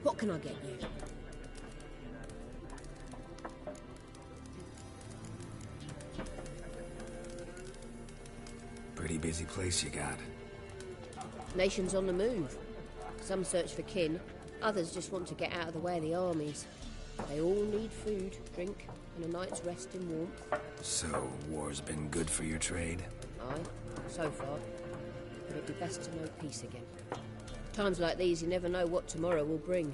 What can I get you? Pretty busy place you got. Nations on the move. Some search for kin, others just want to get out of the way of the armies. They all need food, drink, and a night's rest in warmth. So, war's been good for your trade? Aye, so far. But it'd be best to know peace again. Times like these, you never know what tomorrow will bring.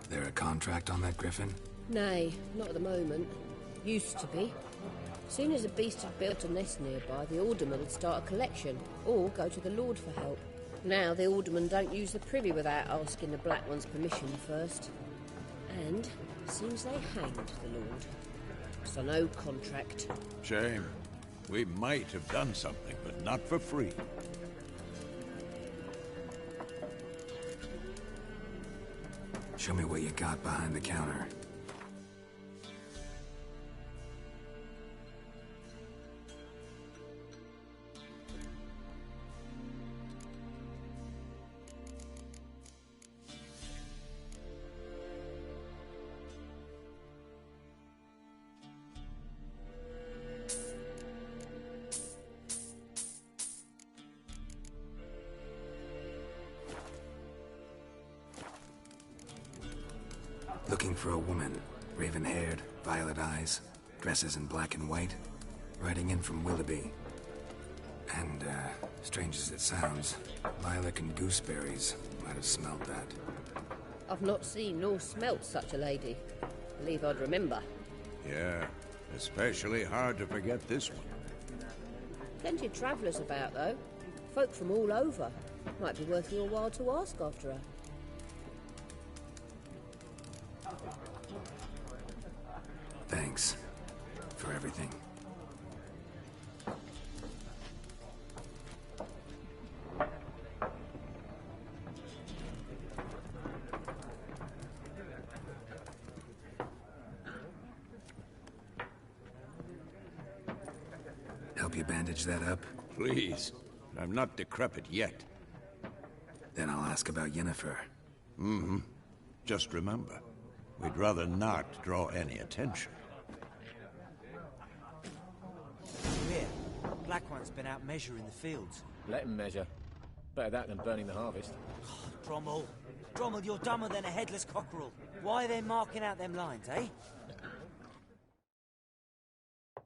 There a contract on that griffin? Nay, not at the moment. Used to be. Soon as a beast had built a nest nearby, the alderman would start a collection, or go to the Lord for help. Now the aldermen don't use the privy without asking the Black One's permission first. And seems they hanged the Lord. So no contract. Shame. We might have done something, but not for free. Show me what you got behind the counter. Looking for a woman, raven-haired, violet eyes, dresses in black and white, riding in from Willoughby. And, strange as it sounds, lilac and gooseberries might have smelled that. I've not seen nor smelt such a lady. Believe I'd remember. Yeah, especially hard to forget this one. Plenty of travellers about, though. Folk from all over. Might be worth your while to ask after her. Thanks for everything. Help you bandage that up? Please. I'm not decrepit yet. Then I'll ask about Yennefer. Mm-hmm. Just remember, we'd rather not draw any attention. Here, Black One's been out measuring the fields. Let him measure. Better that than burning the harvest. Drommel. Drommel, you're dumber than a headless cockerel. Why are they marking out them lines, eh?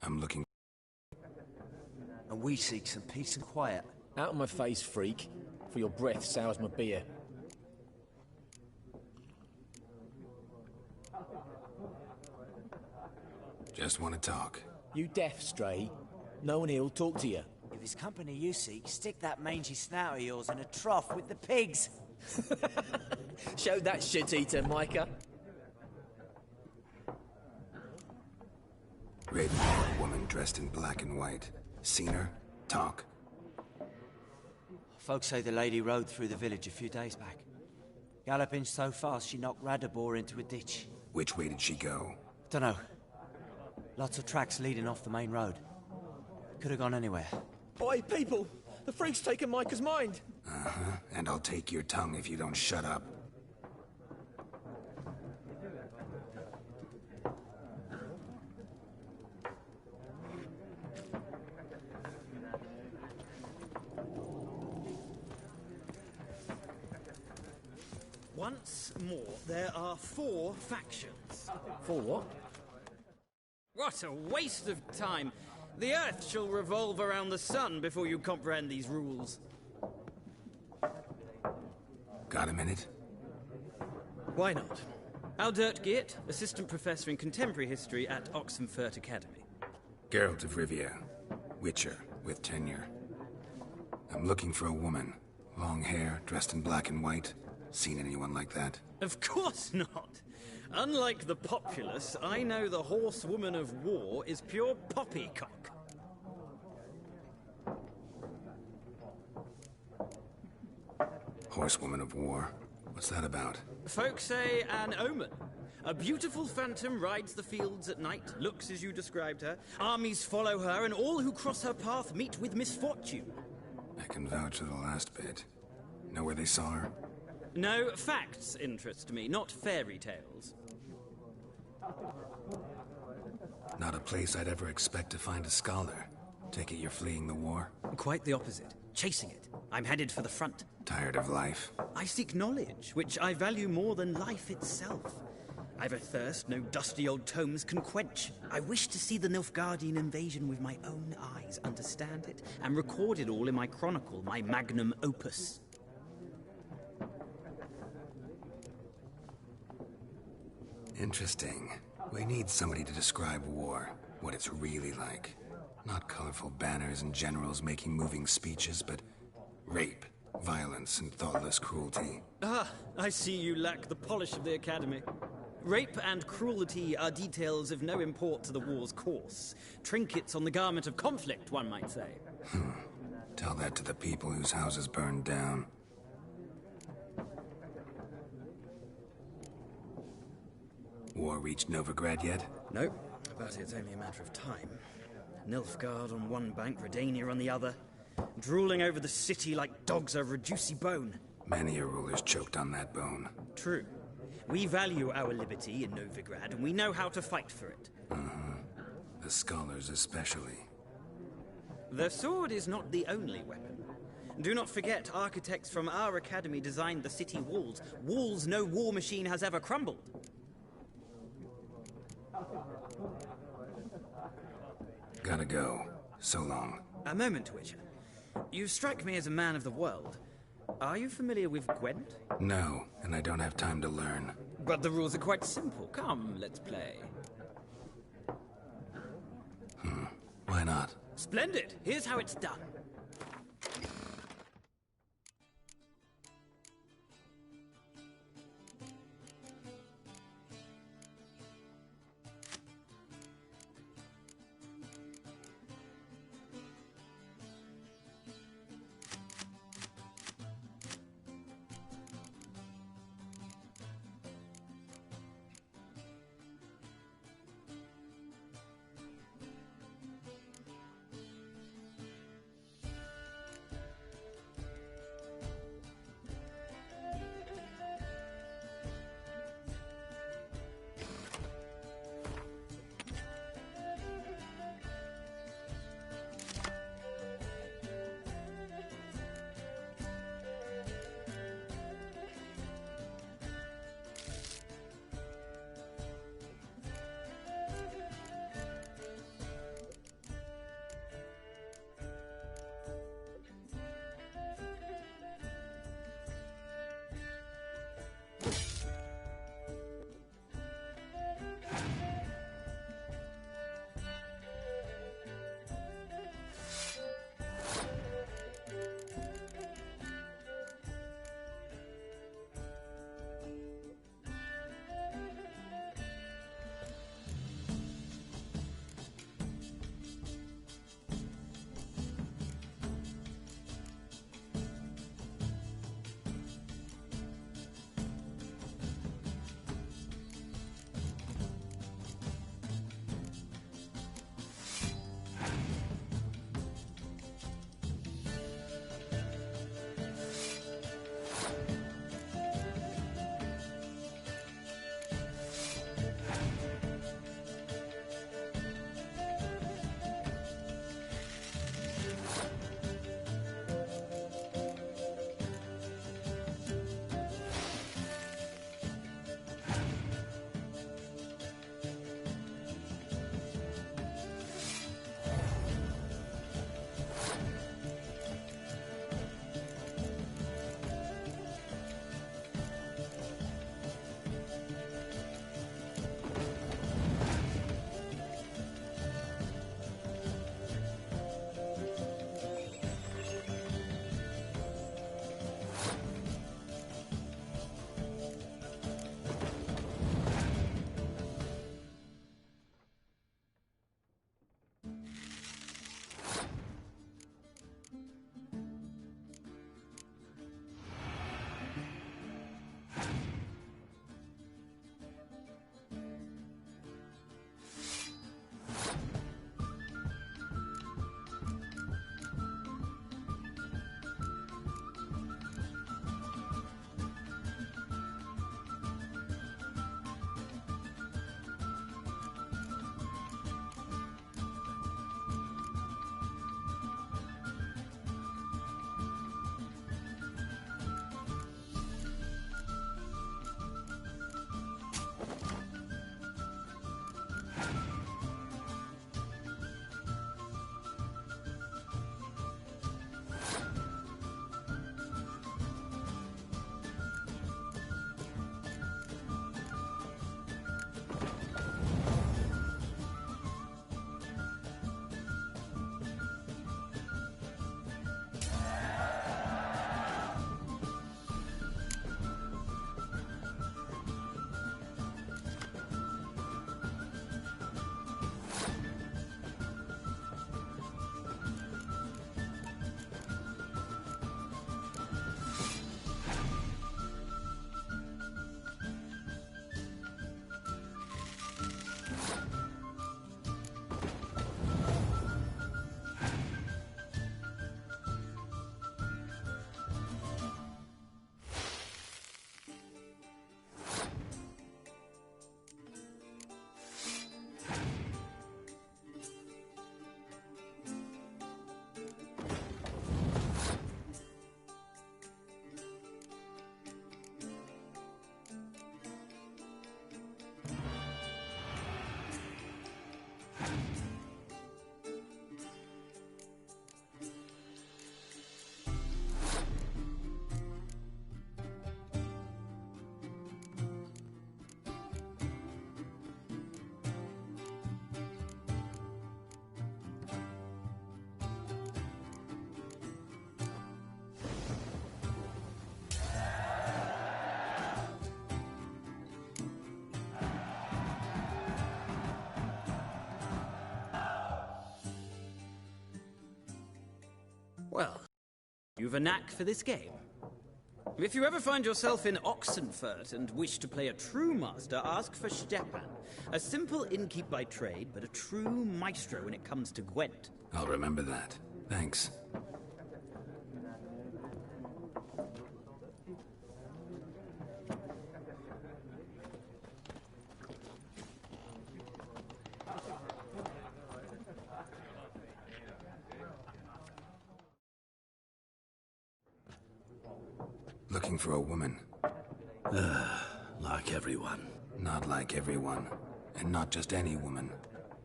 I'm looking... And we seek some peace and quiet. Out of my face, freak. For your breath sours my beer. Just want to talk. You deaf, Stray? No one here'll talk to you. If it's company you seek, stick that mangy snout of yours in a trough with the pigs. Show that shit-eater, Micah. Raven-haired woman dressed in black and white. Seen her? Talk. Folks say the lady rode through the village a few days back. Galloping so fast she knocked Radabor into a ditch. Which way did she go? Dunno. Lots of tracks leading off the main road. Could have gone anywhere. Oi, people! The freak's taken Micah's mind! Uh-huh. And I'll take your tongue if you don't shut up. Once more, there are 4 factions. For what? What a waste of time! The Earth shall revolve around the sun before you comprehend these rules. Got a minute? Why not? Aldert Geert, Assistant Professor in Contemporary History at Oxenfurt Academy. Geralt of Rivia. Witcher, with tenure. I'm looking for a woman. Long hair, dressed in black and white. Seen anyone like that? Of course not! Unlike the populace, I know the horsewoman of war is pure poppycock. Horsewoman of war? What's that about? Folks say an omen. A beautiful phantom rides the fields at night, looks as you described her. Armies follow her, and all who cross her path meet with misfortune. I can vouch for the last bit. Know where they saw her? No, facts interest me, not fairy tales. Not a place I'd ever expect to find a scholar. Take it you're fleeing the war? Quite the opposite. Chasing it. I'm headed for the front. Tired of life? I seek knowledge, which I value more than life itself. I've a thirst no dusty old tomes can quench. I wish to see the Nilfgaardian invasion with my own eyes, understand it, and record it all in my chronicle, my magnum opus. Interesting. We need somebody to describe war, what it's really like. Not colorful banners and generals making moving speeches, but rape, violence, and thoughtless cruelty. Ah, I see you lack the polish of the Academy. Rape and cruelty are details of no import to the war's course. Trinkets on the garment of conflict, one might say. Tell that to the people whose houses burned down. War reached Novigrad yet? Nope, but it's only a matter of time. Nilfgaard on one bank, Redania on the other, drooling over the city like dogs over a juicy bone. Many a ruler's choked on that bone. True. We value our liberty in Novigrad, and we know how to fight for it. The scholars especially. The sword is not the only weapon. Do not forget, architects from our academy designed the city walls. Walls no war machine has ever crumbled. Gotta go. So long. A moment, Witcher. You strike me as a man of the world. Are you familiar with Gwent? No, and I don't have time to learn. But the rules are quite simple. Come, let's play. Why not? Splendid! Here's how it's done. Well, you've a knack for this game. If you ever find yourself in Oxenfurt and wish to play a true master, ask for Stepan. A simple innkeep by trade, but a true maestro when it comes to Gwent. I'll remember that. Thanks. Looking for a woman. Like everyone. Not like everyone. And not just any woman.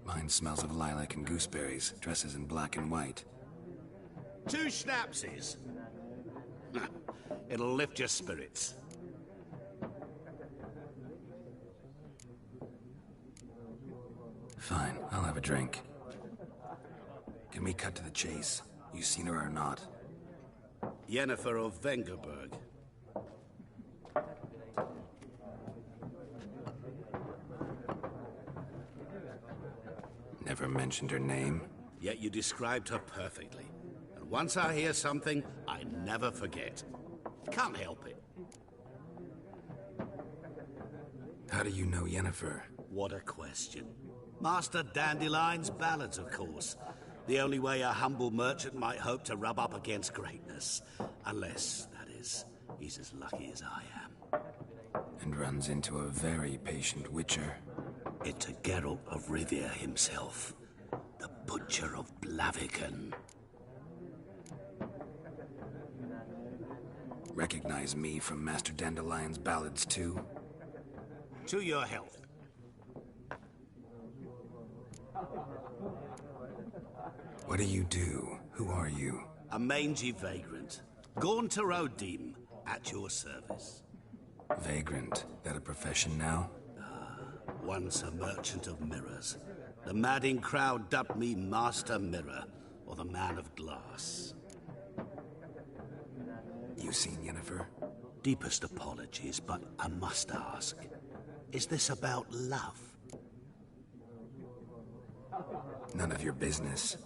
Mine smells of lilac and gooseberries, dresses in black and white. 2 schnapsies. It'll lift your spirits. Fine, I'll have a drink. Can we cut to the chase? You seen her or not? Yennefer of Vengerberg. Never mentioned her name. Yet you described her perfectly. And once I hear something, I never forget. Can't help it. How do you know Yennefer? What a question. Master Dandelion's ballads, of course. The only way a humble merchant might hope to rub up against greatness. Unless, that is, he's as lucky as I am. And runs into a very patient witcher. It's a Geralt of Rivia himself. The Butcher of Blaviken. Recognize me from Master Dandelion's ballads too? To your health. What do you do? Who are you? A mangy vagrant. Gaunter Odim, at your service. Vagrant. That a profession now? Once a merchant of mirrors. The madding crowd dubbed me Master Mirror, or the Man of Glass. You seen Yennefer? Deepest apologies, but I must ask. Is this about love? None of your business.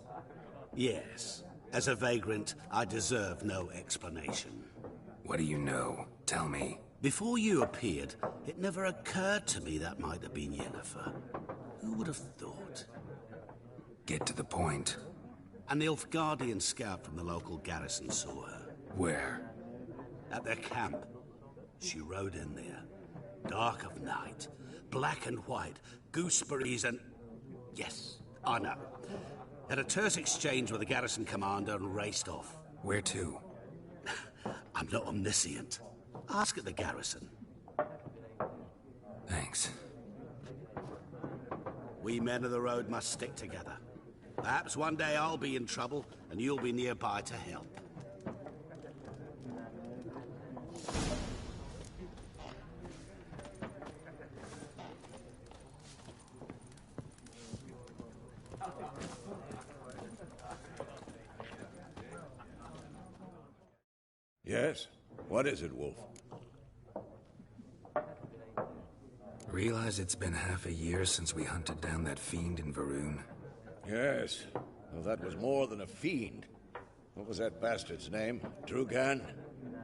Yes. As a vagrant, I deserve no explanation. What do you know? Tell me. Before you appeared, it never occurred to me that might have been Yennefer. Who would have thought? Get to the point. A Nilfgaardian scout from the local garrison saw her. Where? At their camp. She rode in there. Dark of night. Black and white. Gooseberries and... Yes, I know. Had a terse exchange with the garrison commander and raced off. Where to? I'm not omniscient. Ask at the garrison. Thanks. We men of the road must stick together. Perhaps one day I'll be in trouble and you'll be nearby to help. Yes? What is it, Wolf? Realize it's been half a year since we hunted down that fiend in Varun? Yes. Well, that was more than a fiend. What was that bastard's name? Drugan?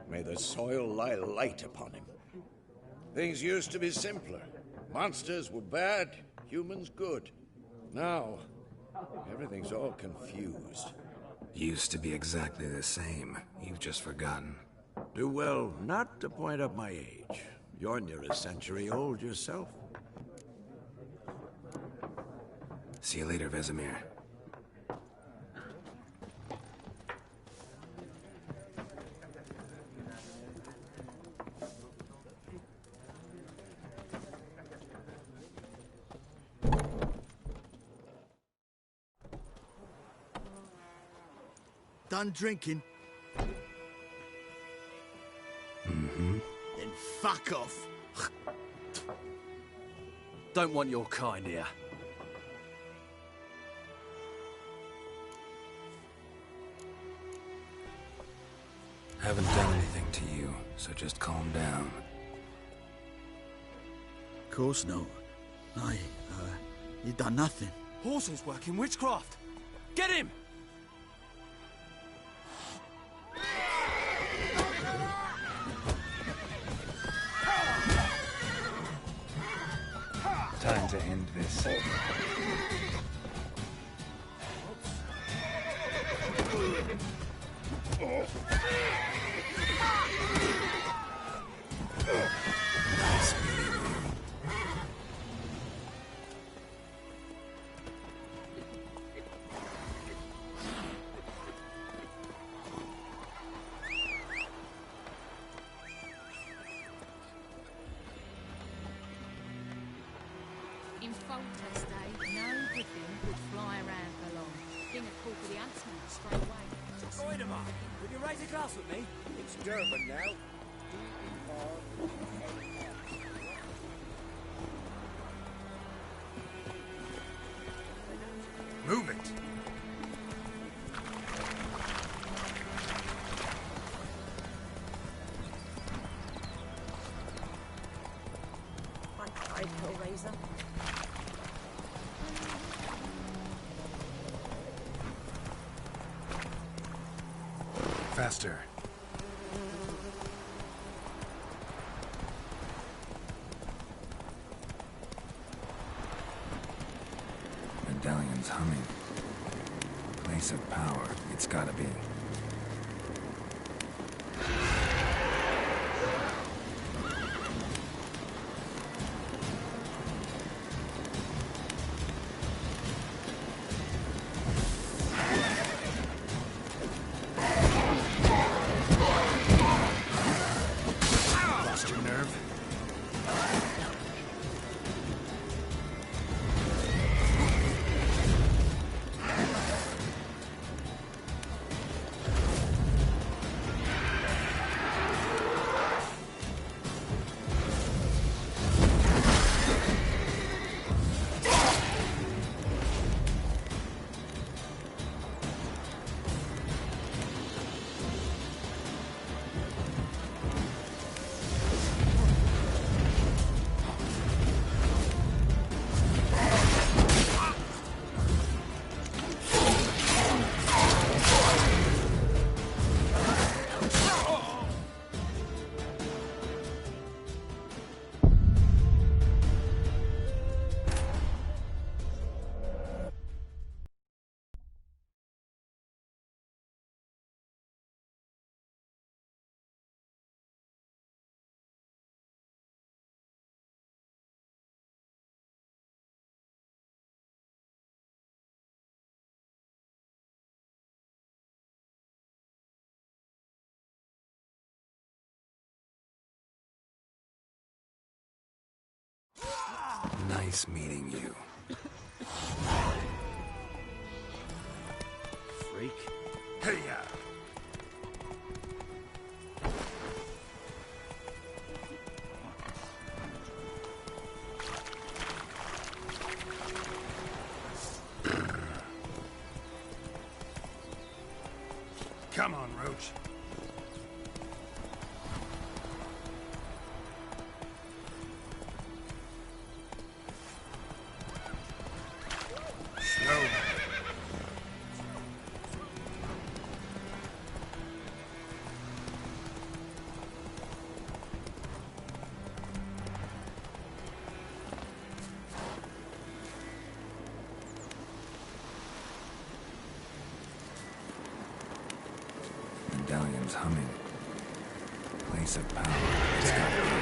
May the soil lie light upon him. Things used to be simpler. Monsters were bad, humans good. Now, everything's all confused. Used to be exactly the same. You've just forgotten. Do well not to point up my age. You're near a century old yourself. See you later, Vesemir. Done drinking? Mm-hmm. Then fuck off. Don't want your kind here. Haven't done anything to you, so just calm down. Of course not. No, you done nothing. Horses working witchcraft. Get him! In Foltest Day, no good thing would fly around for long. Been a call for the huntsman straight away. Wait a minute. Would you raise a glass with me? It's Durban now. Move it! I'd Hellraiser. Faster. Medallion's humming. Place of power, it's gotta be. Lost your nerve? Nice meeting you. Freak. Hey-ya! Come on, Roach. Slow. Medallion's humming. Place of power. It's gotta be.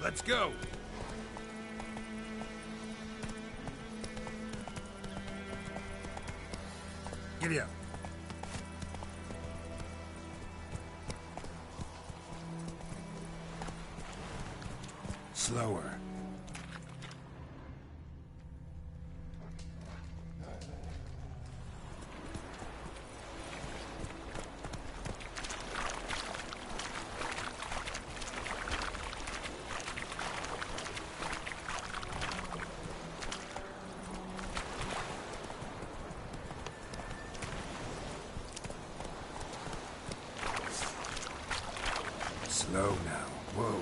Let's go! Giddy up. Slower. Slow now. Whoa.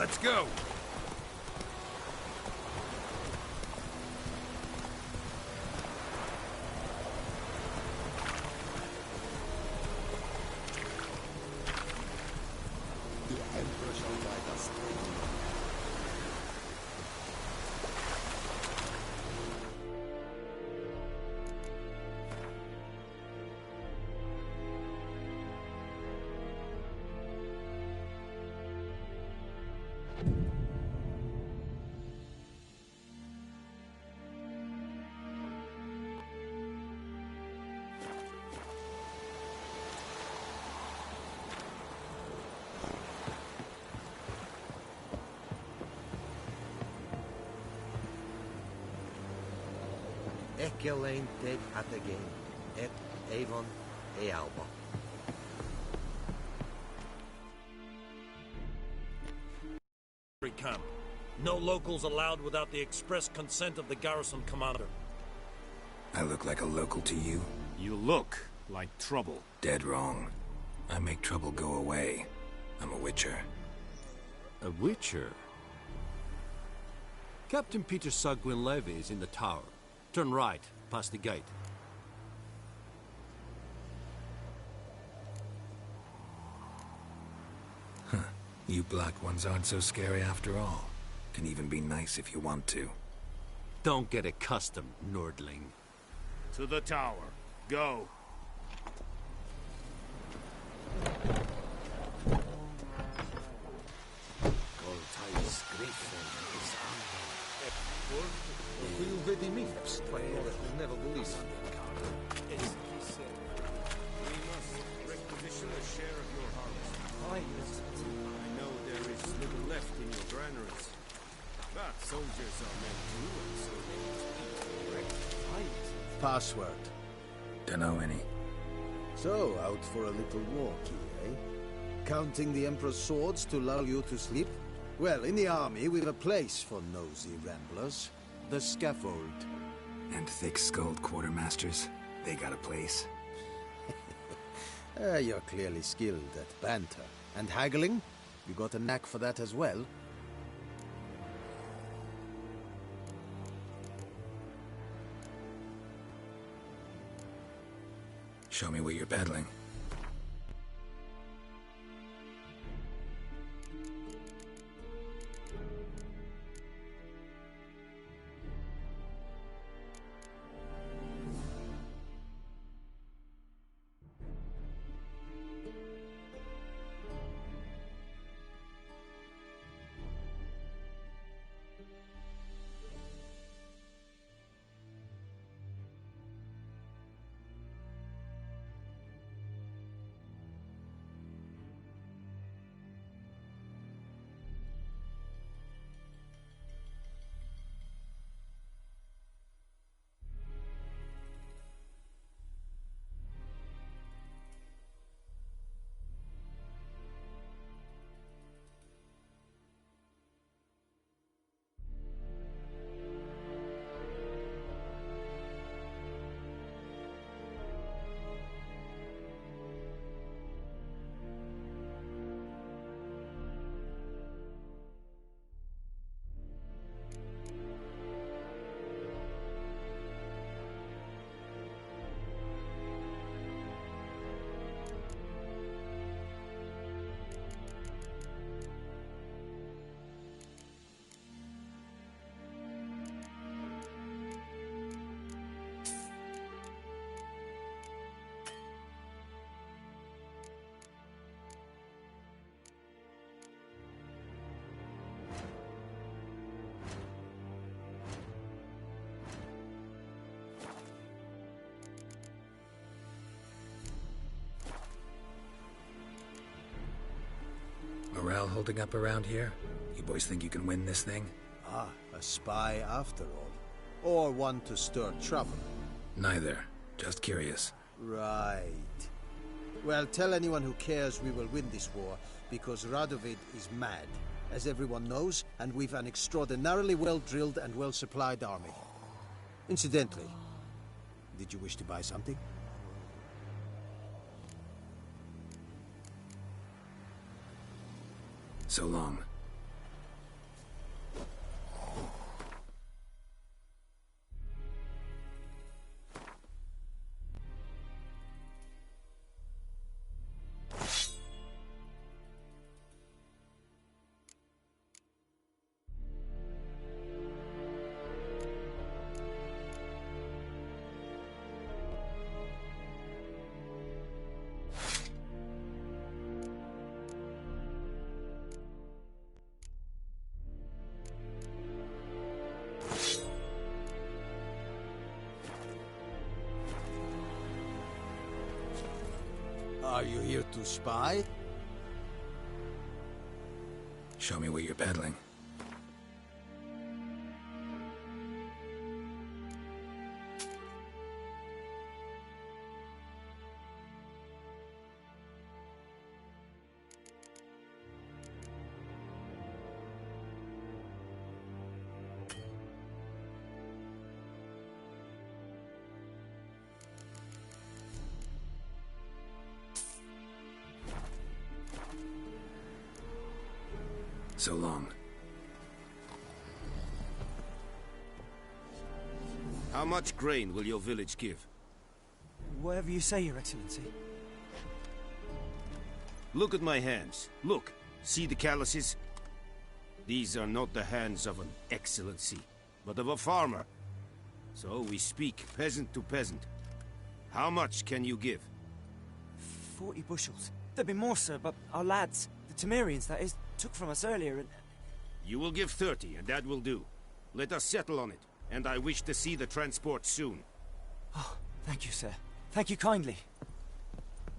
Let's go! The Emperor shall guide us. Ecelain ted atagain, et avon ealba. Camp. No locals allowed without the express consent of the garrison commander. I look like a local to you? You look like trouble. Dead wrong. I make trouble go away. I'm a witcher. A witcher? Captain Peter Sagwin Levy is in the tower. Turn right, past the gate. Huh. You black ones aren't so scary after all. Can even be nice if you want to. Don't get accustomed, Nordling. To the tower. Go. Will you vedi me? Never believe. But soldiers are men too, and so they must be correct. Password. Dunno any. So, out for a little walkie, eh? Counting the Emperor's swords to lull you to sleep? Well, in the army, we've a place for nosy ramblers. The scaffold. And thick-skulled quartermasters, they got a place. You're clearly skilled at banter. And haggling? You got a knack for that as well? Show me what you're peddling. Morale holding up around here? You boys think you can win this thing? Ah, a spy after all. Or one to stir trouble. Neither. Just curious. Right. Well, tell anyone who cares we will win this war, because Radovid is mad, as everyone knows, and we've an extraordinarily well-drilled and well-supplied army. Incidentally, did you wish to buy something? So long. Are you here to spy? Show me what you're peddling. So long. How much grain will your village give? Whatever you say, Your Excellency. Look at my hands. Look. See the calluses? These are not the hands of an excellency, but of a farmer. So we speak peasant to peasant. How much can you give? 40 bushels. There'd be more, sir, but our lads, the Temerians, that is, took from us earlier and... You will give 30, and that will do. Let us settle on it, and I wish to see the transport soon. Oh, thank you, sir. Thank you kindly.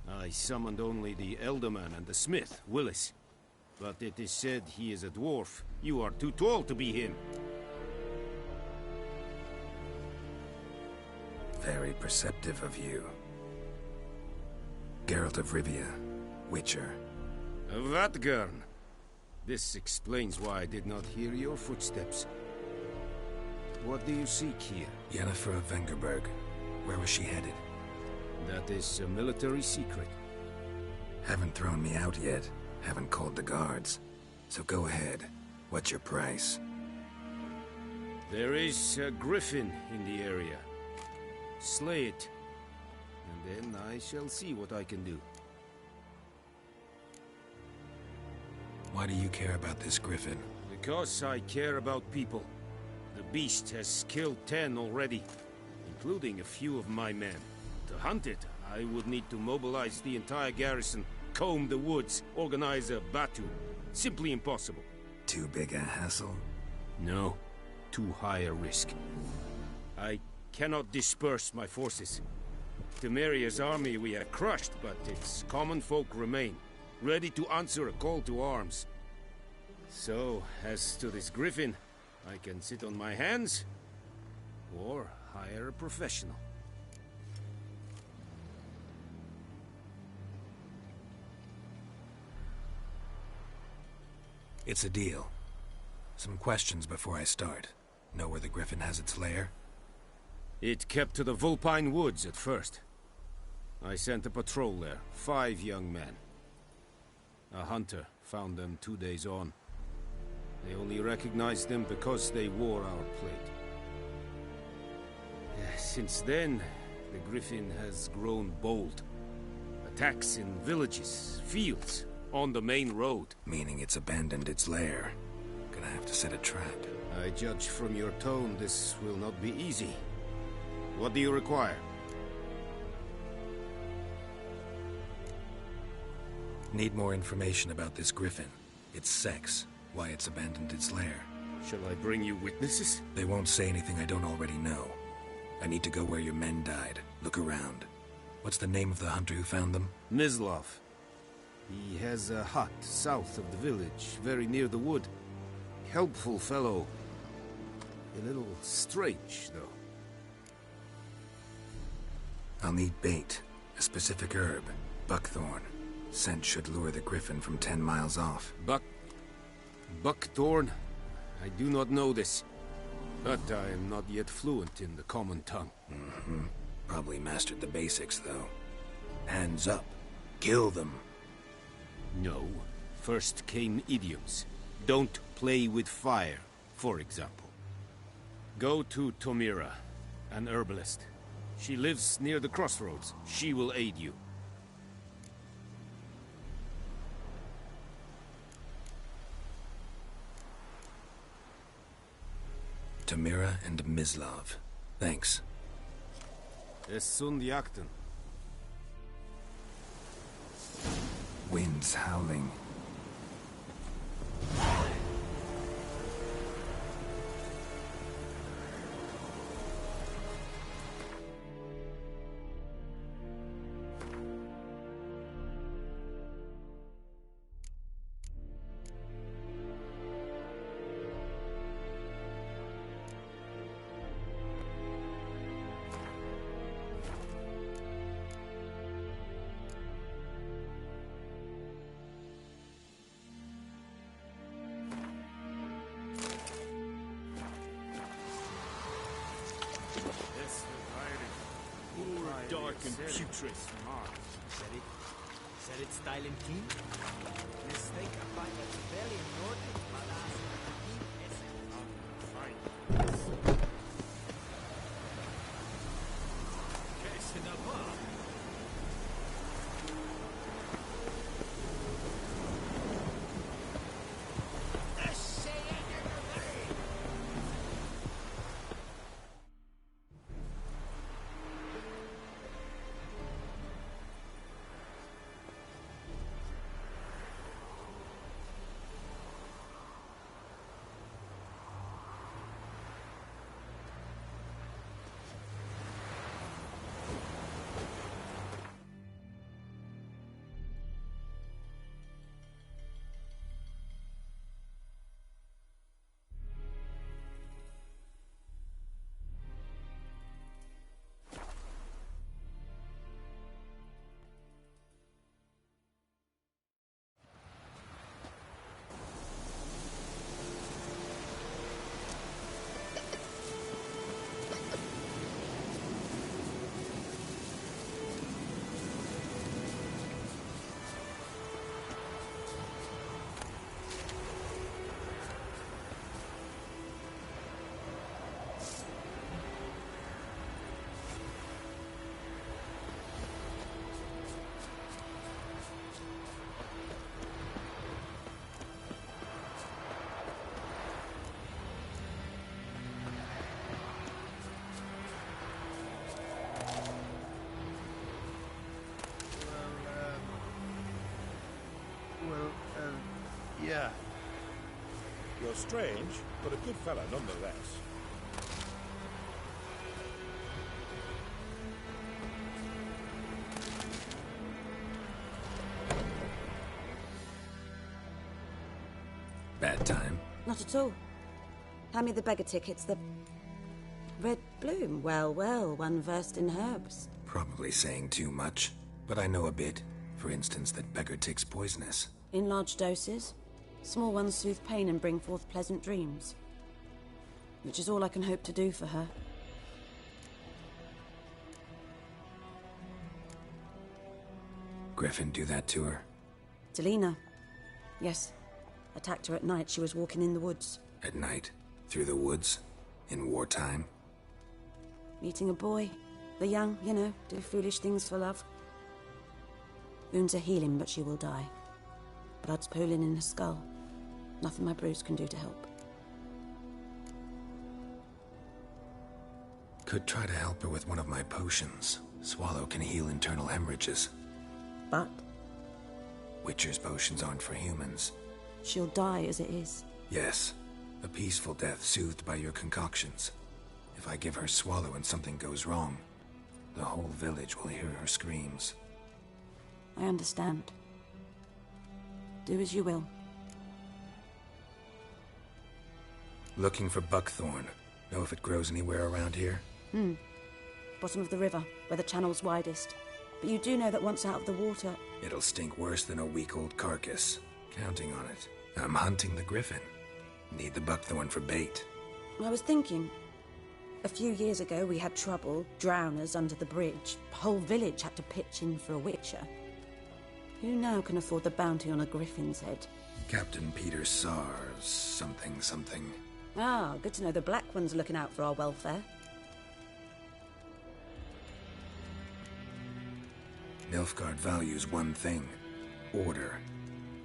I summoned only the Elderman and the smith, Willis. But it is said he is a dwarf. You are too tall to be him. Very perceptive of you. Geralt of Rivia, Witcher. Vatgern. This explains why I did not hear your footsteps. What do you seek here? Yennefer of Vengerberg. Where was she headed? That is a military secret. Haven't thrown me out yet. Haven't called the guards. So go ahead. What's your price? There is a griffin in the area. Slay it. And then I shall see what I can do. Why do you care about this griffin? Because I care about people. The beast has killed 10 already, including a few of my men. To hunt it, I would need to mobilize the entire garrison, comb the woods, organize a batu. Simply impossible. Too big a hassle? No. Too high a risk. I cannot disperse my forces. Temeria's army we have crushed, but its common folk remain, ready to answer a call to arms. So, as to this griffin, I can sit on my hands, or hire a professional. It's a deal. Some questions before I start. Know where the griffin has its lair? It kept to the Vulpine Woods at first. I sent a patrol there, 5 young men. A hunter found them 2 days on. They only recognized them because they wore our plate. Since then, the griffin has grown bold. Attacks in villages, fields, on the main road. Meaning it's abandoned its lair. Gonna have to set a trap. I judge from your tone this will not be easy. What do you require? Need more information about this griffin. Its sex, why it's abandoned its lair. Shall I bring you witnesses? They won't say anything I don't already know. I need to go where your men died. Look around. What's the name of the hunter who found them? Mislav. He has a hut south of the village, very near the wood. Helpful fellow. A little strange, though. I'll need bait. A specific herb. Buckthorn. Scent should lure the griffin from 10 miles off. Buckthorn? I do not know this. But I am not yet fluent in the common tongue. Probably mastered the basics, though. Hands up. Kill them. No. First came idioms. Don't play with fire, for example. Go to Tomira, an herbalist. She lives near the crossroads. She will aid you. Tomira and Mislav. Thanks. Es sunt jakten. Winds howling. Dark and putrid. Said it style and clean? Mistake about the rebellion, Lord. Yeah. You're strange, but a good fella nonetheless. Bad time? Not at all. Hand me the beggar tickets, the... Red bloom. Well, well, one versed in herbs. Probably saying too much, but I know a bit. For instance, that beggar tick's poisonous. In large doses. Small ones soothe pain and bring forth pleasant dreams. Which is all I can hope to do for her. Griffin do that to her? Delina. Yes. Attacked her at night. She was walking in the woods. At night? Through the woods? In wartime? Meeting a boy. The young, you know, do foolish things for love. Wounds are healing, but she will die. Blood's pooling in her skull. Nothing my bruise can do to help. Could try to help her with one of my potions. Swallow can heal internal hemorrhages. But? Witcher's potions aren't for humans. She'll die as it is. Yes. A peaceful death soothed by your concoctions. If I give her Swallow and something goes wrong, the whole village will hear her screams. I understand. Do as you will. Looking for buckthorn. Know if it grows anywhere around here? Bottom of the river, where the channel's widest. But you do know that once out of the water... It'll stink worse than a week-old carcass. Counting on it. I'm hunting the griffin. Need the buckthorn for bait. I was thinking... A few years ago we had trouble, drowners under the bridge. The whole village had to pitch in for a witcher. Who now can afford the bounty on a griffin's head? Captain Peter Sars, something. Ah, good to know the Black One's looking out for our welfare. Nilfgaard values one thing. Order.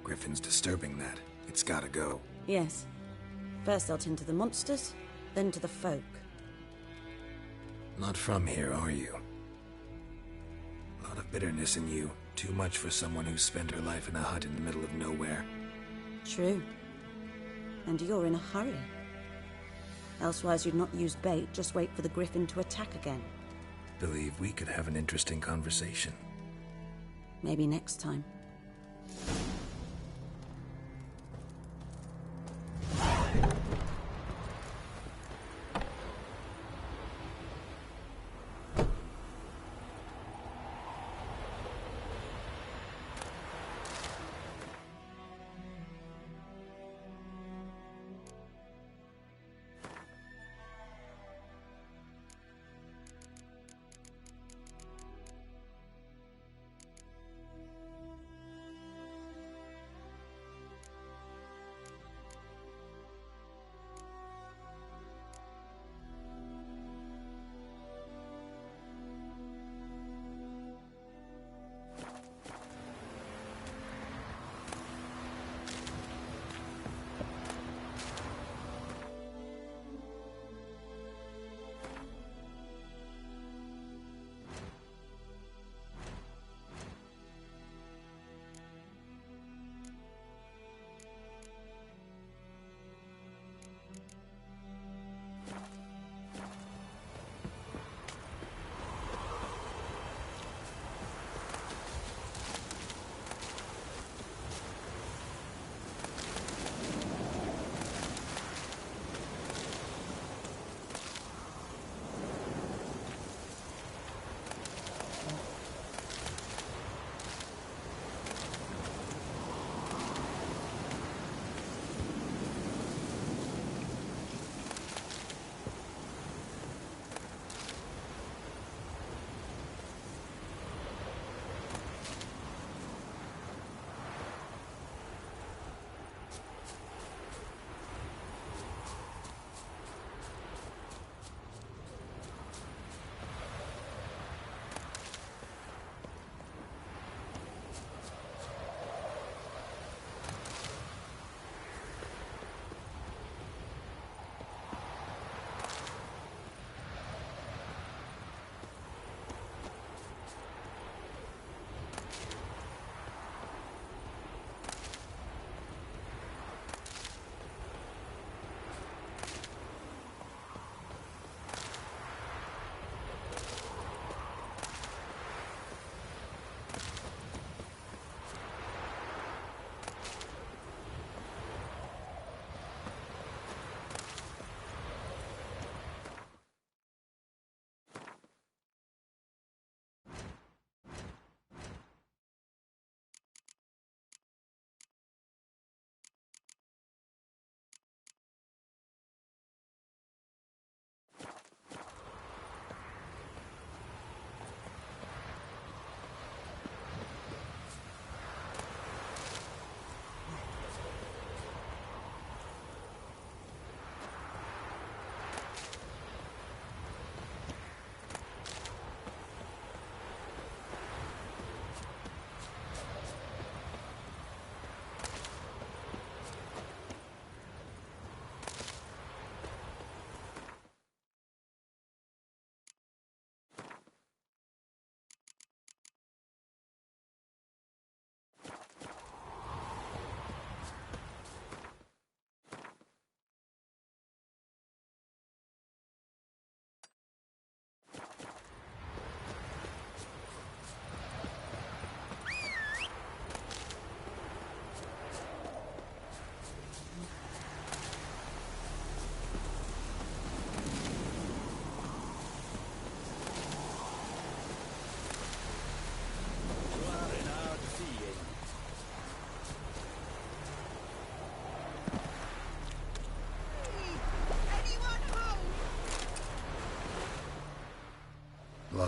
Griffin's disturbing that. It's gotta go. Yes. First I'll tend to the monsters, then to the folk. Not from here, are you? A lot of bitterness in you. Too much for someone who spent her life in a hut in the middle of nowhere. True. And you're in a hurry. Elsewise you'd not use bait, just wait for the griffin to attack again. Believe we could have an interesting conversation. Maybe next time.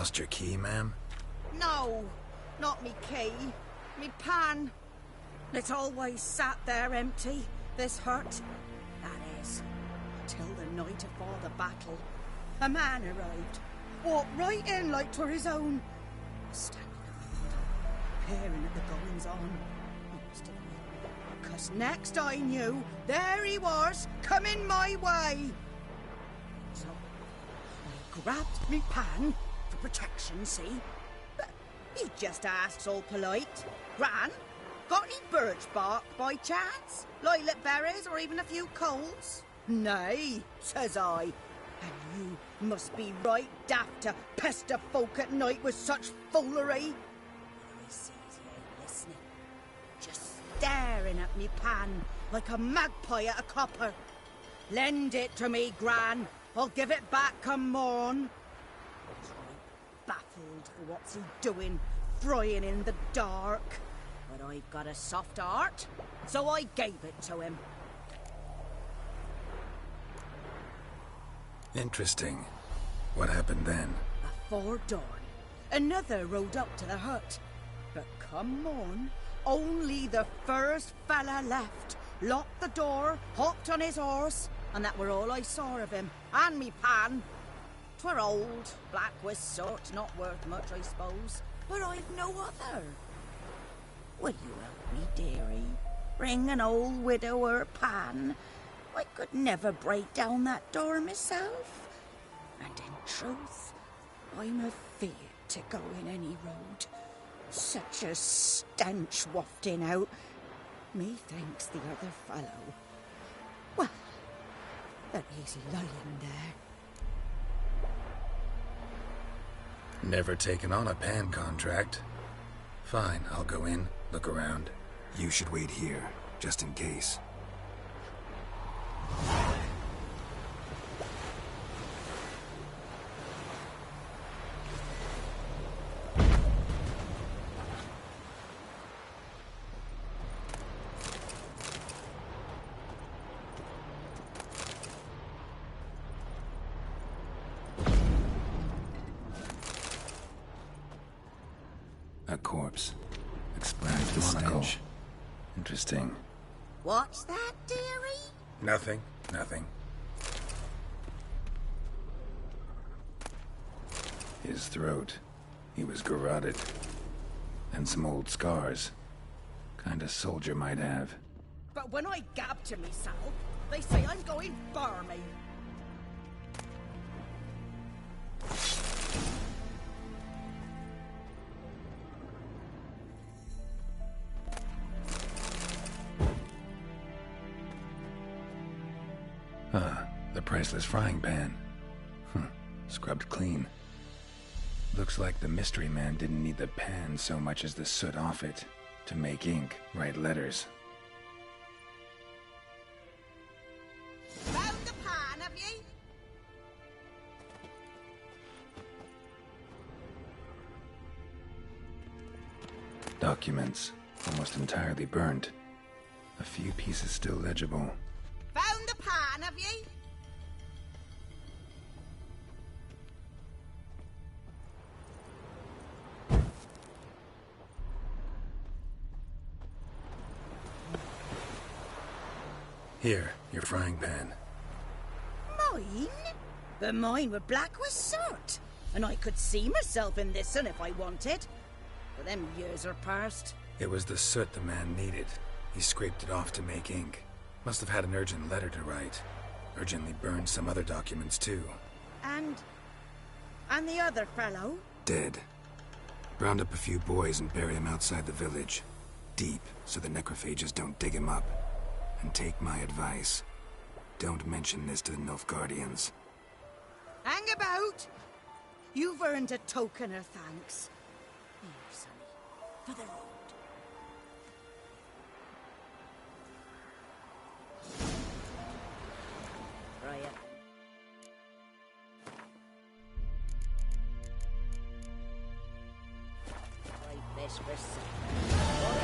Lost your key, ma'am? No, not me key. Me pan. It's always sat there empty, this hut. That is, till the night afore the battle. A man arrived, walked right in like 'twere his own. Standing around, peering at the goings-on. Honest to God. 'Cause next I knew, there he was, coming my way. So, I grabbed me pan, for protection, see? But he just asks all polite, Gran, got any birch bark by chance? Lilac berries or even a few coals? Nay, says I. And you must be right daft to pester folk at night with such foolery. He sees he ain't listening, just staring at me pan like a magpie at a copper. Lend it to me, Gran. I'll give it back come morn. He's right baffled for what's he doing, frying in the dark. But I've got a soft heart, so I gave it to him. Interesting. What happened then? Afore dawn, another rode up to the hut. But come on, only the first fella left. Locked the door, hopped on his horse, and that were all I saw of him. And me pan. 'Twere old, black with soot, not worth much, I suppose. But I've no other. Will you help me, dearie? Bring an old widower pan. I could never break down that door myself. And in truth, I'm afeard to go in any road. Such a stench wafting out. Methinks the other fellow. Well, that he's lying there. Never taken on a pan contract. Fine, I'll go in, look around. You should wait here, just in case. A corpse. Explains the stench. Interesting. What's that, dearie? Nothing. His throat. He was garroted. And some old scars. Kind of soldier might have. But when I gab to myself, they say I'm going barmy. The priceless frying pan. Scrubbed clean. Looks like the mystery man didn't need the pan so much as the soot off it to make ink, write letters. Found the pan, have ye? Documents, almost entirely burnt. A few pieces still legible. Found the pan, have ye? Here, your frying pan. Mine? But mine were black with soot. And I could see myself in this one if I wanted. But them years are past. It was the soot the man needed. He scraped it off to make ink. Must have had an urgent letter to write. Urgently burned some other documents too. And the other fellow? Dead. Round up a few boys and bury him outside the village. Deep, so the necrophages don't dig him up. And take my advice. Don't mention this to the Nilfgaardians. Hang about! You've earned a token of thanks. Here, sonny, for the road. Right. Right, this for supper.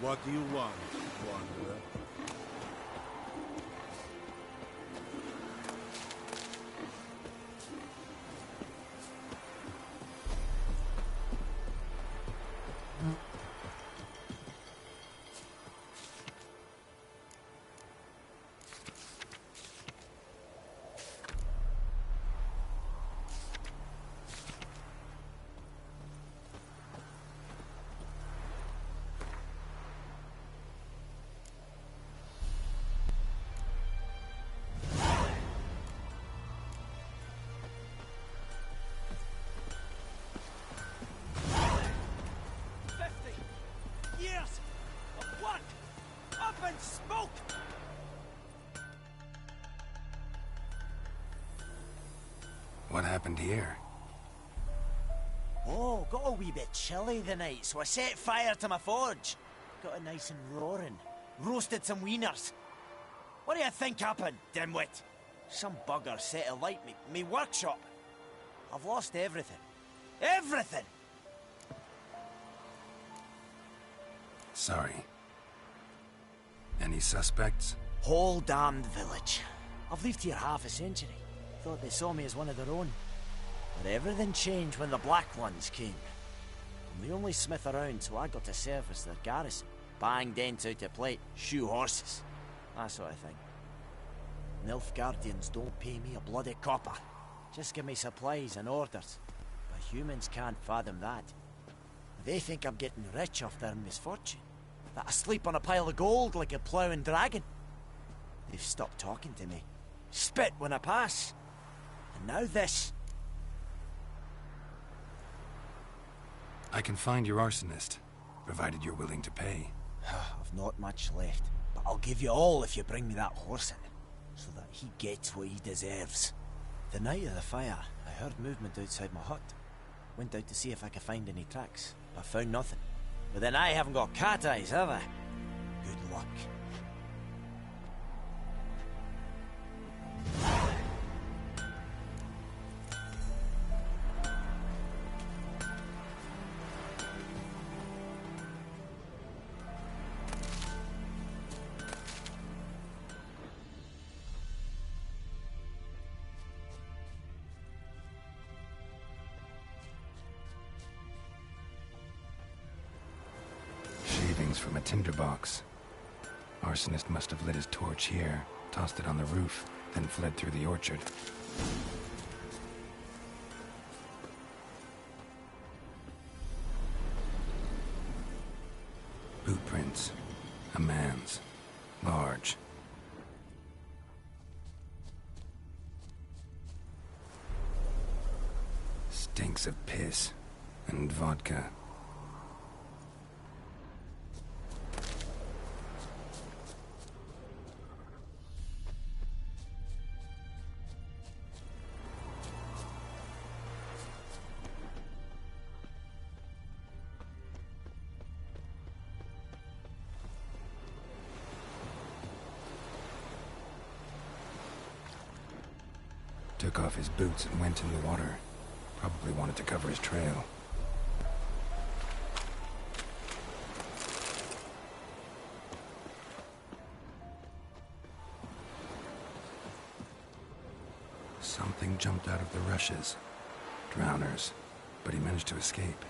What do you want, wanderer? Years of what? Up in smoke! What happened here? Oh, got a wee bit chilly the night, so I set fire to my forge. Got it nice and roaring. Roasted some wieners. What do you think happened, dimwit? Some bugger set alight me workshop. I've lost everything. Everything! Sorry. Any suspects? Whole damned village. I've lived here half a century. Thought they saw me as one of their own. But everything changed when the Black Ones came. I'm the only smith around, so I got to service their garrison. Bang dents out of plate, shoe horses. That sort of thing. Nilfgaardians don't pay me a bloody copper. Just give me supplies and orders. But humans can't fathom that. They think I'm getting rich off their misfortune. That I sleep on a pile of gold like a ploughing dragon. They've stopped talking to me. Spit when I pass. And now this. I can find your arsonist, provided you're willing to pay. I've not much left, but I'll give you all if you bring me that horse in, so that he gets what he deserves. The night of the fire, I heard movement outside my hut. Went out to see if I could find any tracks, but found nothing. But then I haven't got cat eyes, have I? Good luck. From a tinderbox. Arsonist must have lit his torch here, tossed it on the roof, then fled through the orchard. Boot prints. A man's. Large. Stinks of piss and vodka. Took off his boots and went in the water. Probably wanted to cover his trail. Something jumped out of the rushes. Drowners. But he managed to escape.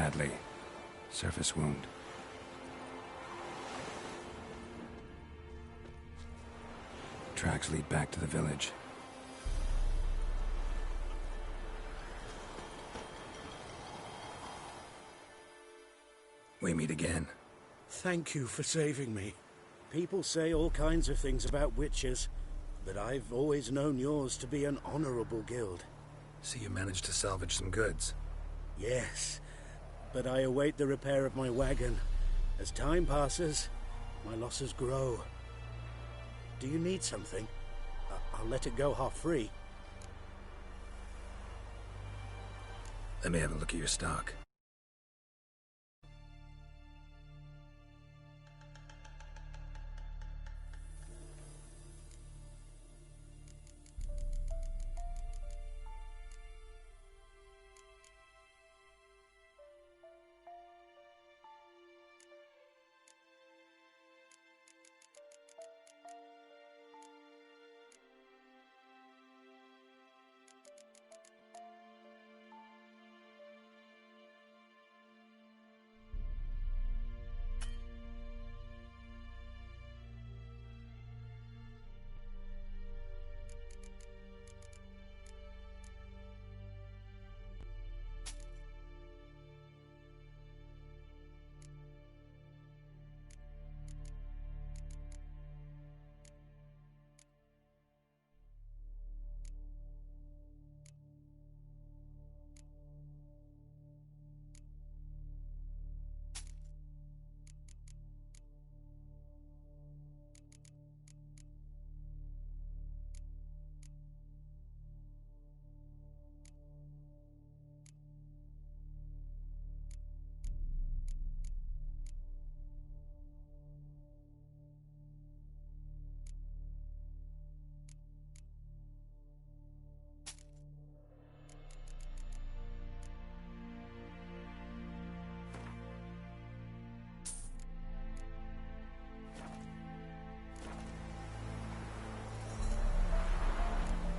badly. Surface wound. Tracks lead back to the village. We meet again. Thank you for saving me. People say all kinds of things about witches, but I've always known yours to be an honorable guild. So you managed to salvage some goods? Yes, but I await the repair of my wagon. As time passes, my losses grow. Do you need something? I'll let it go half-free. Let me have a look at your stock.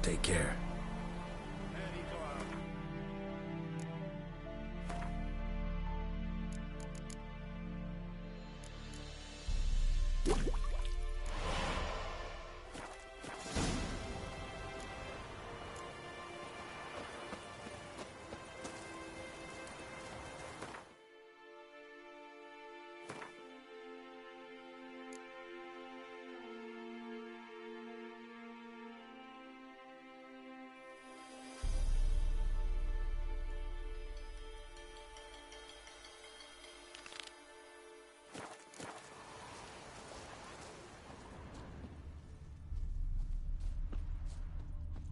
Take care.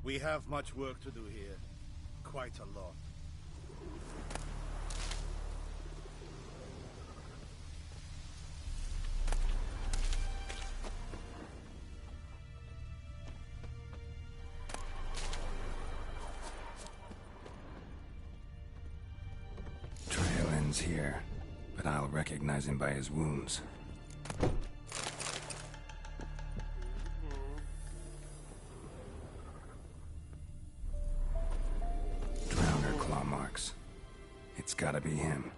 We have much work to do here. Quite a lot. Trail ends here, but I'll recognize him by his wounds. It's gotta be him.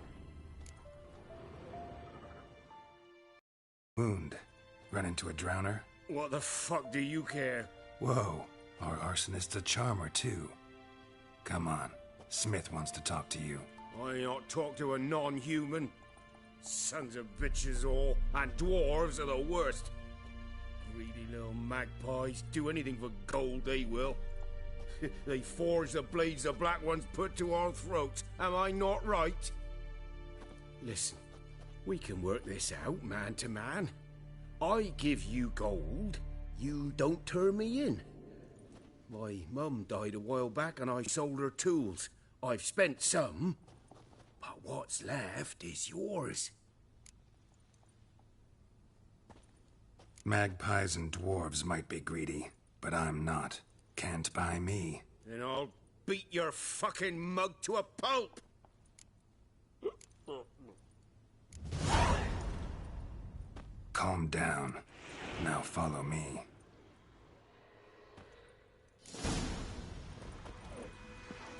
Wound. Run into a drowner? What the fuck do you care? Whoa, our arsonist's a charmer too. Come on, Smith wants to talk to you. I not talk to a non-human. Sons of bitches all, and dwarves are the worst. Greedy little magpies, do anything for gold they will. They forge the blades the black ones put to our throats. Am I not right? Listen, we can work this out man to man. I give you gold, you don't turn me in. My mum died a while back and I sold her tools. I've spent some, but what's left is yours. Magpies and dwarves might be greedy, but I'm not. Can't buy me. Then I'll beat your fucking mug to a pulp! Calm down. Now follow me.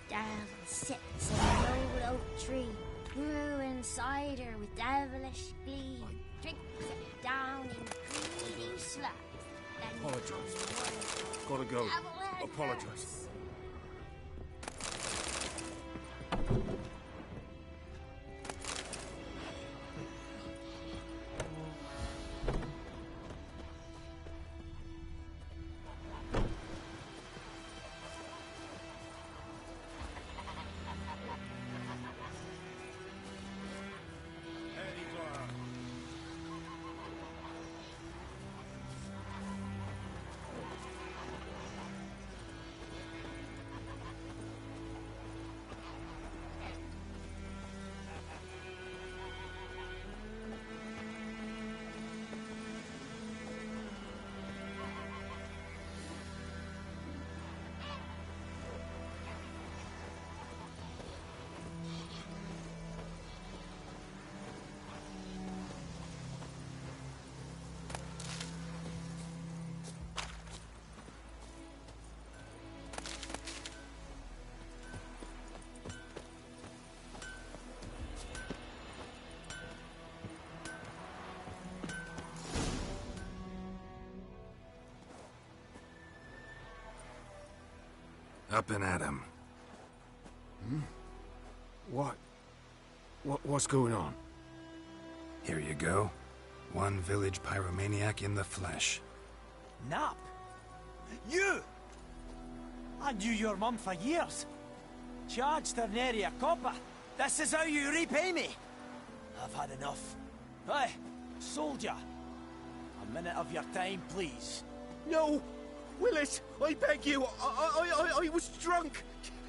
Down sits in an old oak tree. brew and cider with devilish glee. Drinks it down in greedy slugs. Apologize. Gotta go. Apologize. Up and at 'em. What's going on? Here you go. One village pyromaniac in the flesh. Nap? You! I knew your mum for years. Charged her nary a copper. This is how you repay me. I've had enough. Hey, soldier. A minute of your time, please. No! Willis, I beg you. I was drunk.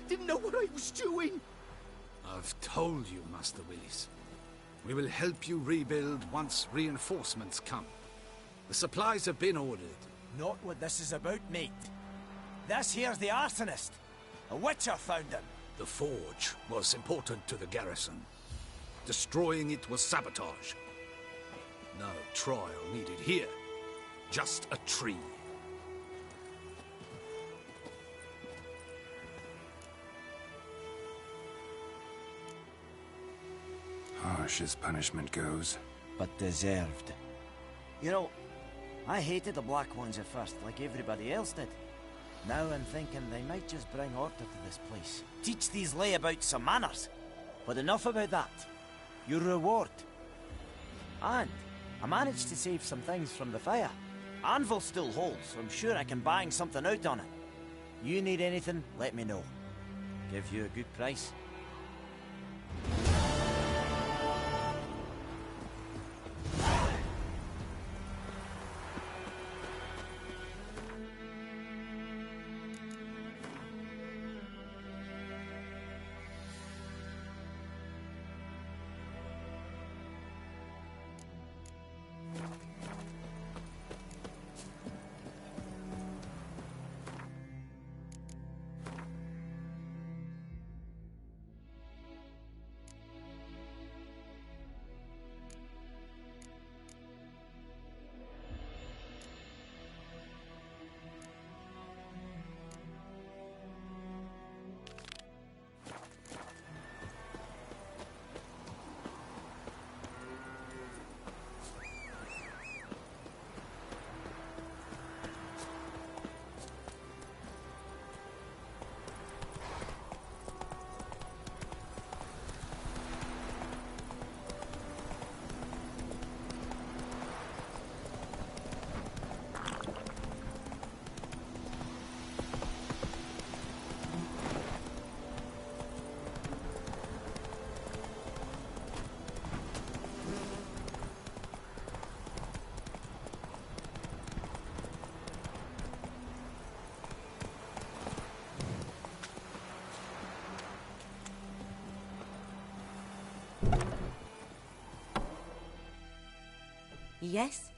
Didn't know what I was doing. I've told you, Master Willis. We will help you rebuild once reinforcements come. The supplies have been ordered. Not what this is about, mate. This here's the arsonist. A witcher found him. The forge was important to the garrison. Destroying it was sabotage. No trial needed here. Just a tree. Harsh as punishment goes. But deserved. You know, I hated the Black Ones at first, like everybody else did. Now I'm thinking they might just bring order to this place. Teach these layabouts some manners. But enough about that. Your reward. And I managed to save some things from the fire. Anvil still holds, so I'm sure I can bang something out on it. You need anything, let me know. Give you a good price. Yes?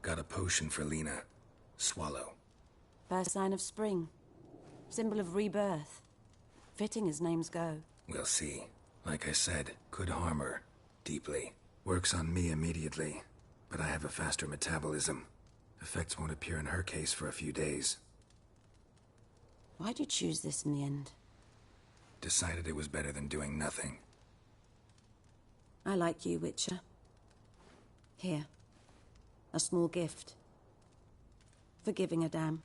Got a potion for Lena. Swallow. First sign of spring. Symbol of rebirth. Fitting as names go. We'll see. Like I said, could harm her. Deeply. Works on me immediately. But I have a faster metabolism. Effects won't appear in her case for a few days. Why'd you choose this in the end? Decided it was better than doing nothing. I like you, Witcher. Here. A small gift. For giving a damn.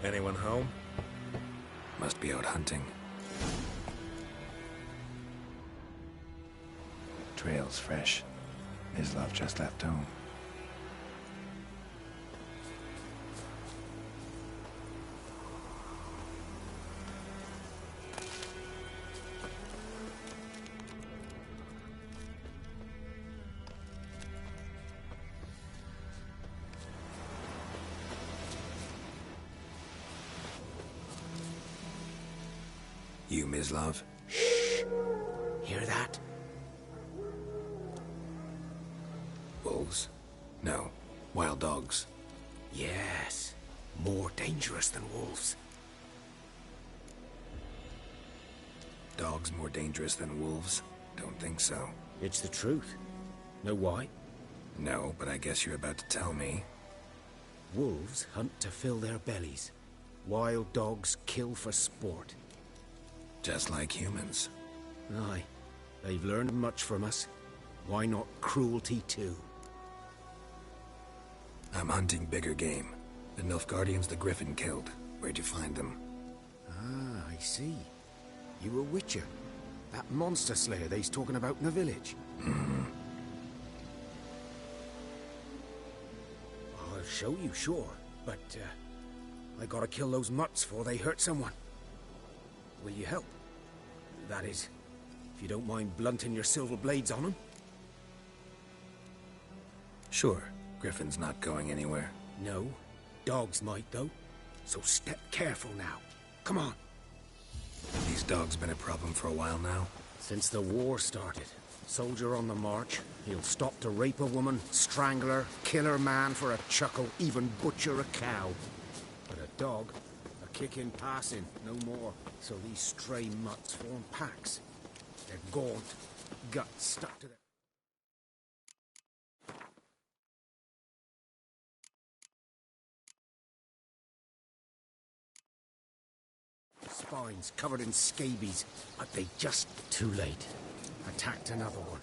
Anyone home? Must be out hunting. Trail's fresh. Mislav just left home. You, Mislav? Shh! Hear that? Wolves? No. Wild dogs. Yes. More dangerous than wolves. Dogs more dangerous than wolves? Don't think so. It's the truth. Know why? No, but I guess you're about to tell me. Wolves hunt to fill their bellies. Wild dogs kill for sport. Just like humans. Aye. They've learned much from us. Why not cruelty too? I'm hunting bigger game. The Nilfgaardians the Griffin killed. Where'd you find them? Ah, I see. You a witcher. That monster slayer they's talking about in the village. Mm-hmm. I'll show you, sure. But, I gotta kill those mutts before they hurt someone. Will you help? That is, if you don't mind blunting your silver blades on them. Sure. Griffin's not going anywhere. No. Dogs might, though. So step careful now. Come on. These dogs been a problem for a while now? Since the war started. Soldier on the march. He'll stop to rape a woman, strangle her, kill her man for a chuckle, even butcher a cow. But a dog, a kick in passing, no more. So these stray mutts form packs. They're gaunt, guts stuck to their... spines covered in scabies, but they just... Too late. Attacked another one.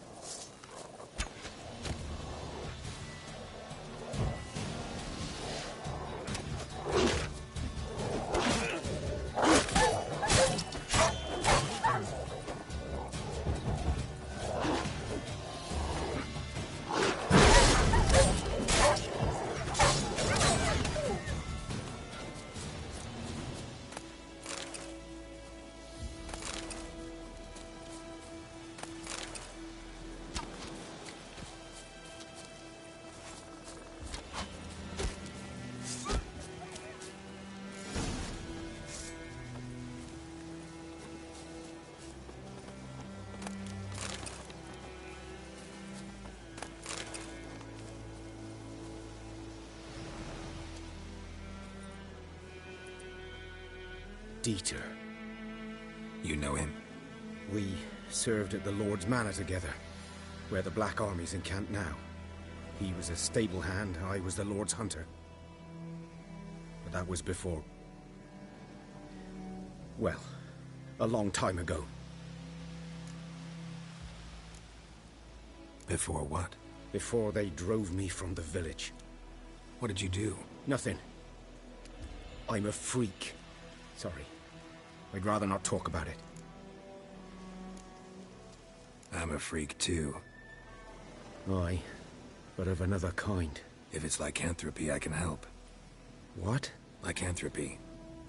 Dieter. You know him? We served at the Lord's Manor together, where the Black Army's encamped now. He was a stable hand, I was the Lord's hunter. But that was before... well, a long time ago. Before what? Before they drove me from the village. What did you do? Nothing. I'm a freak. Sorry. I'd rather not talk about it. I'm a freak too. Aye, but of another kind. If it's lycanthropy, I can help. What? Lycanthropy.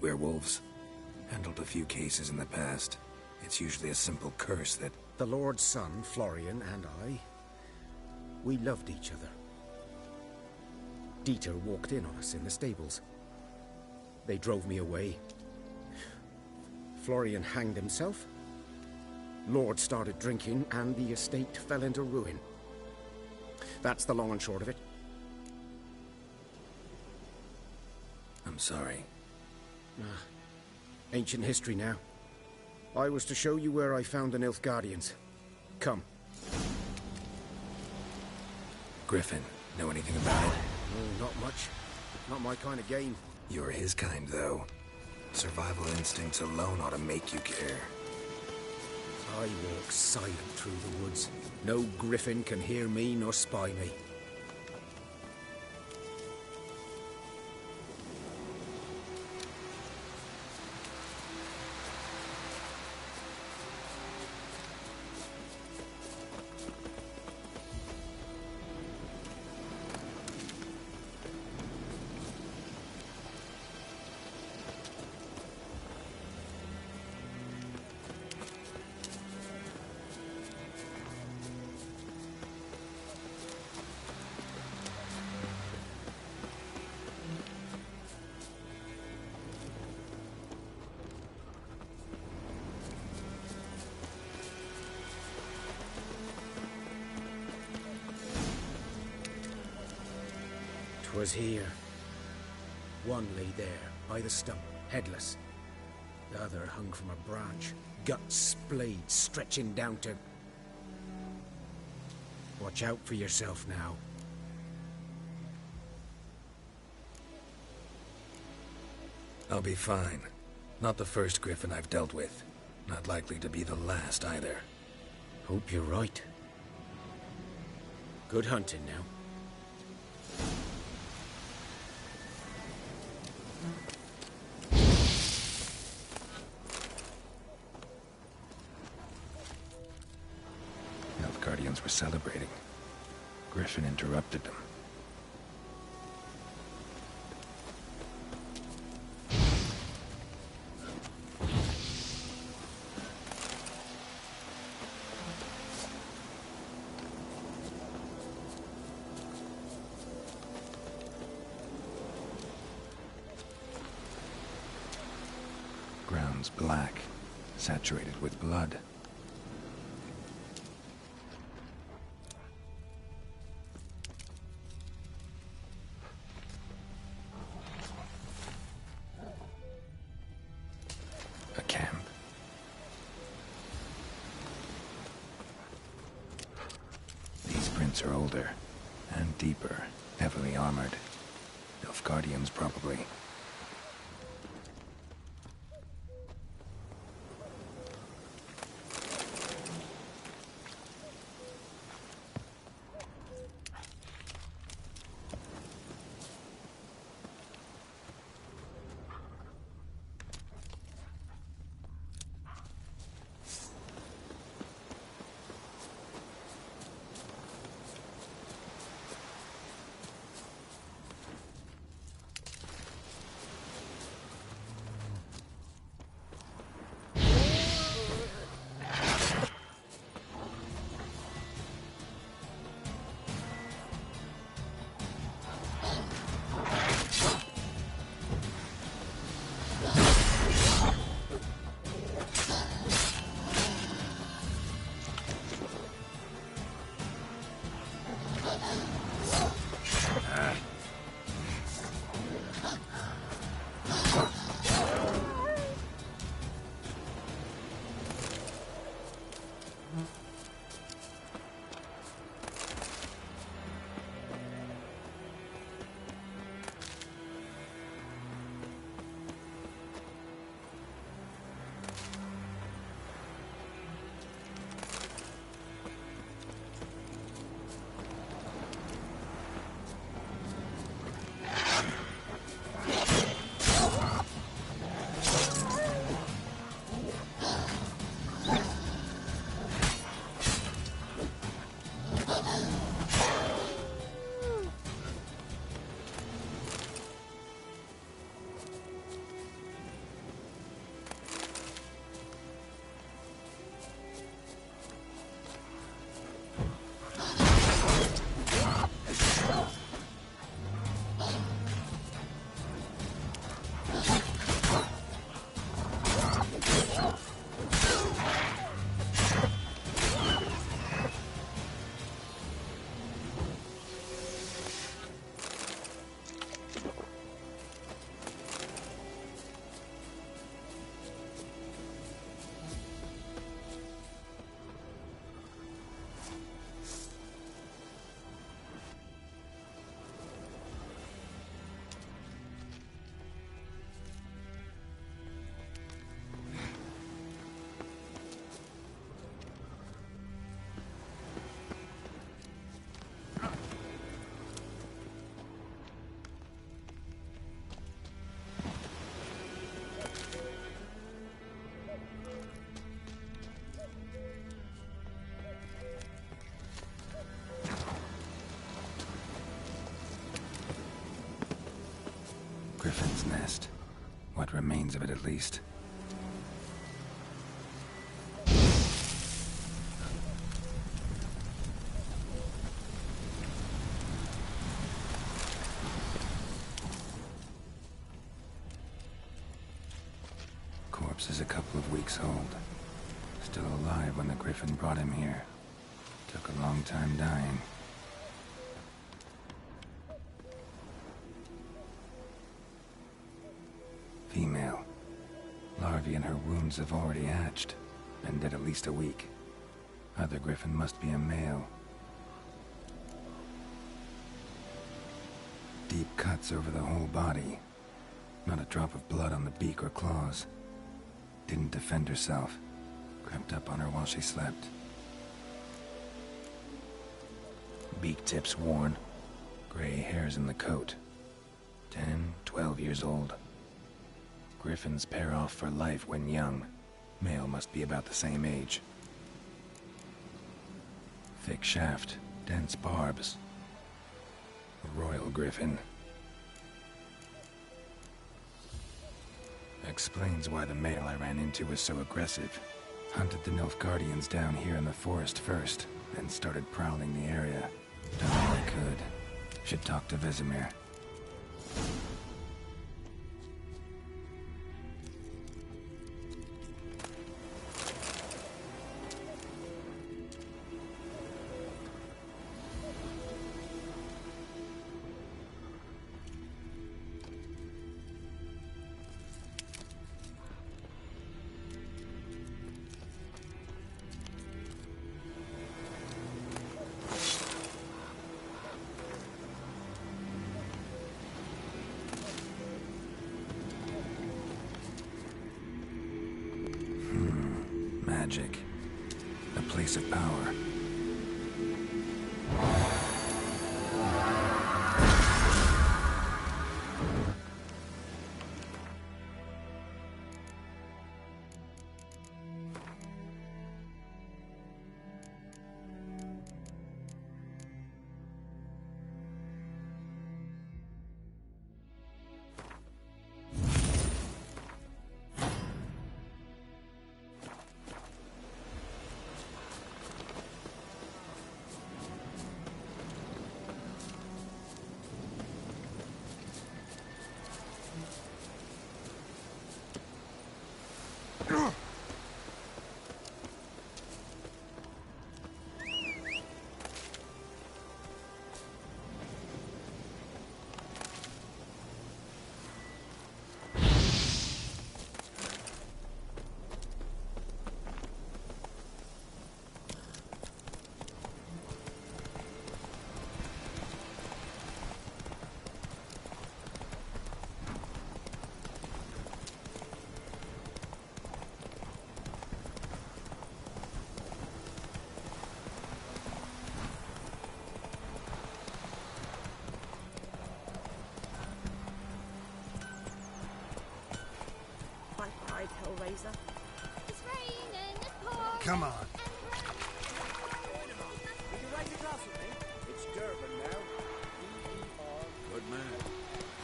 Werewolves. Handled a few cases in the past. It's usually a simple curse that... The Lord's son, Florian, and I... we loved each other. Dieter walked in on us in the stables. They drove me away. Florian hanged himself. Lord started drinking, and the estate fell into ruin. That's the long and short of it. I'm sorry. Ancient history now. I was to show you where I found the Nilfgaardians. Come. Griffin, know anything about it? Oh, not much. Not my kind of game. You're his kind, though. Survival instincts alone ought to make you care. I walk silent through the woods. No griffin can hear me nor spy me. was here. One lay there, by the stump, headless. The other hung from a branch, guts splayed, stretching down to... Watch out for yourself now. I'll be fine. Not the first griffin I've dealt with. Not likely to be the last either. Hope you're right. Good hunting now. Guardians were celebrating. Griffin interrupted them. Ground's black, saturated with blood. Are older and deeper, heavily armored. Nilfgaardians, probably. Griffin's nest. What remains of it, at least. Corpse is a couple of weeks old. Still alive when the Griffin brought him here. Took a long time dying. Female. Larvae in her wounds have already hatched. Been dead at least a week. Other griffin must be a male. Deep cuts over the whole body. Not a drop of blood on the beak or claws. Didn't defend herself. Crept up on her while she slept. Beak tips worn. Gray hairs in the coat. 10, 12 years old. Griffins pair off for life when young. Male must be about the same age. Thick shaft, dense barbs. A royal griffin. Explains why the male I ran into was so aggressive. Hunted the Nilfgaardians down here in the forest first, then started prowling the area. Done all I could. Should talk to Vesemir. Magic. A place of power. Hellraiser. It's raining, it's pouring. Come on. It's Durban now. D-E-R. Good man.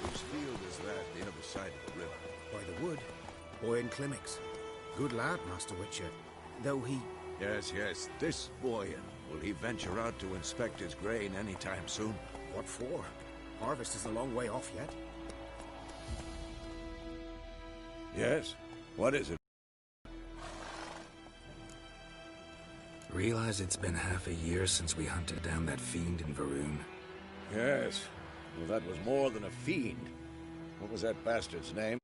Whose field is that, the other side of the river? By the wood. Boy in Climmix. Good lad, Master Witcher. Though he... Yes, yes. This boy. Will he venture out to inspect his grain anytime soon? What for? Harvest is a long way off yet. Yes. What is it? Realize it's been half a year since we hunted down that fiend in Varun? Yes. Well, that was more than a fiend. What was that bastard's name?